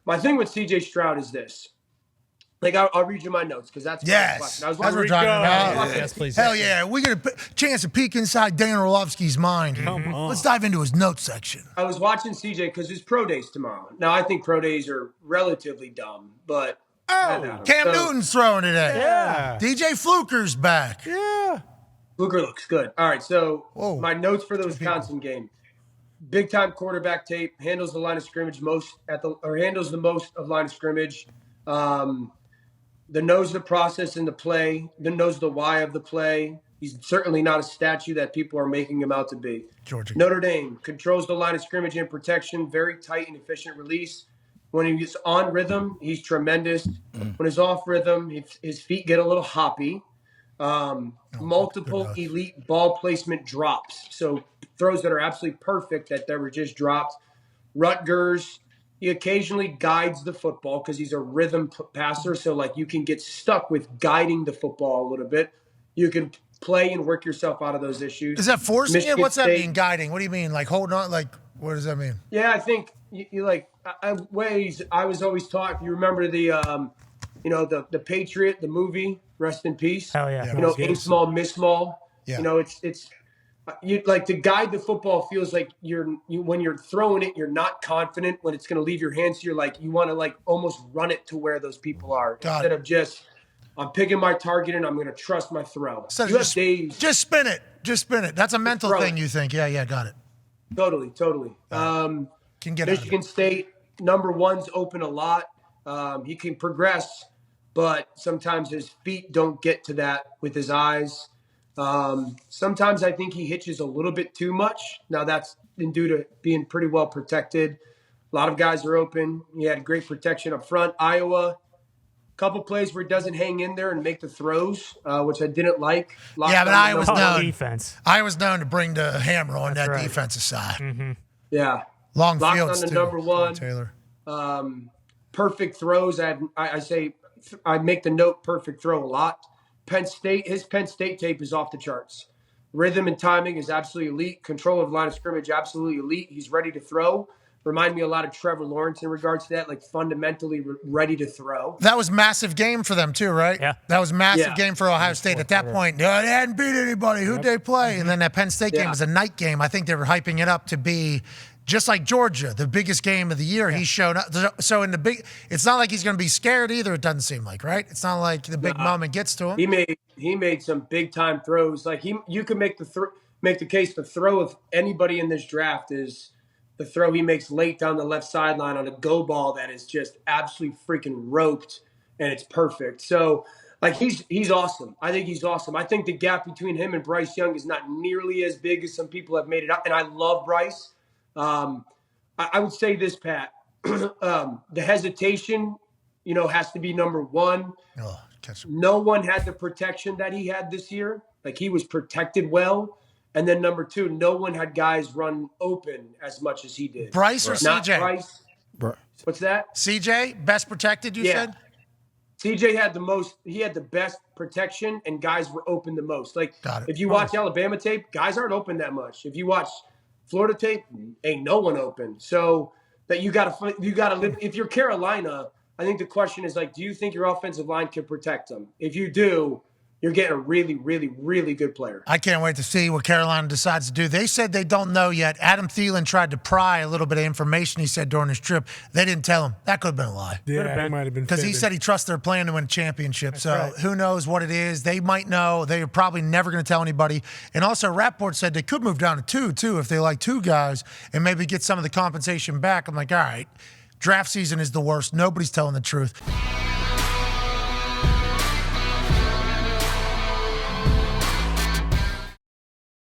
My thing with CJ Stroud is this. Like, I'll read you my notes because that's my question. That's what we're talking about. Yes, please. Hell yeah. We get a chance to peek inside Dan Orlovsky's mind. Come on. Let's dive into his notes section. I was watching CJ because his pro days tomorrow. Now, I think pro days are relatively dumb, but Cam Newton's throwing today. Yeah. DJ Fluker's back. Yeah. Fluker looks good. All right, so my notes for the Wisconsin game. Big time quarterback tape, handles the line of scrimmage handles the most of line of scrimmage. The knows the process in the play, knows the why of the play. He's certainly not a statue that people are making him out to be. Georgia. Notre Dame controls the line of scrimmage and protection, very tight and efficient release. When he's on rhythm, he's tremendous. When he's off rhythm, his feet get a little hoppy. Multiple elite ball placement drops. So throws that are absolutely perfect that were just dropped. Rutgers, he occasionally guides the football because he's a rhythm passer. So, like, you can get stuck with guiding the football a little bit. You can play and work yourself out of those issues. Is that forcing Michigan it? What's that State, mean, guiding? What do you mean? Like, holding on? Like, what does that mean? Yeah, I think you like ways I was always taught. If you remember the Patriot, the movie, rest in peace. Hell yeah. Aim small, miss small. Yeah. It's you like to guide the football feels like when you're throwing it, you're not confident when it's going to leave your hands. So you're like, you want to like almost run it to where those people are instead of just, I'm picking my target and I'm going to trust my throw. So you have days. Just spin it. Just spin it. That's a mental thing, you think. Yeah, got it. Totally. Can get Michigan State, number one's open a lot. He can progress, but sometimes his feet don't get to that with his eyes. Sometimes I think he hitches a little bit too much. Now that's due to being pretty well protected. A lot of guys are open. He had great protection up front. Iowa, couple plays where he doesn't hang in there and make the throws, which I didn't like. Yeah, but I was known. Defense. I was known to bring the hammer on that defensive side. Mm-hmm. Yeah. Long Locked fields on the too. number one. Taylor. Perfect throws. I make the note perfect throw a lot. His Penn State tape is off the charts. Rhythm and timing is absolutely elite. Control of line of scrimmage, absolutely elite. He's ready to throw. Remind me a lot of Trevor Lawrence in regards to that, like fundamentally ready to throw. That was massive game for them too, right? Yeah. That was massive game for Ohio State. At that point, they hadn't beat anybody. Who'd they play? And then that Penn State game was a night game. I think they were hyping it up to be just like Georgia, the biggest game of the year. He showed up. So it's not like he's going to be scared either. It doesn't seem like, right? It's not like the big moment gets to him. He made some big time throws. Like you could make the case the throw of anybody in this draft is the throw he makes late down the left sideline on a go ball that is just absolutely freaking roped, and it's perfect. So, like, he's awesome. I think he's awesome. I think the gap between him and Bryce Young is not nearly as big as some people have made it up, and I love Bryce. I would say this, Pat. The hesitation, has to be number one. No one had the protection that he had this year. Like, he was protected well. And then number two, no one had guys run open as much as he did. Bryce or CJ? Bryce. What's that? CJ, best protected, you said? CJ had the best protection, and guys were open the most. Like, if you watch Alabama tape, guys aren't open that much. If you watch Florida tape, ain't no one open. So that you gotta live. If you're Carolina, I think the question is, like, do you think your offensive line can protect them? If you do, you're getting a really, really, really good player. I can't wait to see what Carolina decides to do. They said they don't know yet. Adam Thielen tried to pry a little bit of information, he said, during his trip. They didn't tell him. That could have been a lie. Yeah, it might have been. Because he said he trusts their plan to win a championship. Who knows what it is. They might know. They're probably never going to tell anybody. And also, Rapport said they could move down to two, too, if they like two guys and maybe get some of the compensation back. I'm like, all right, draft season is the worst. Nobody's telling the truth.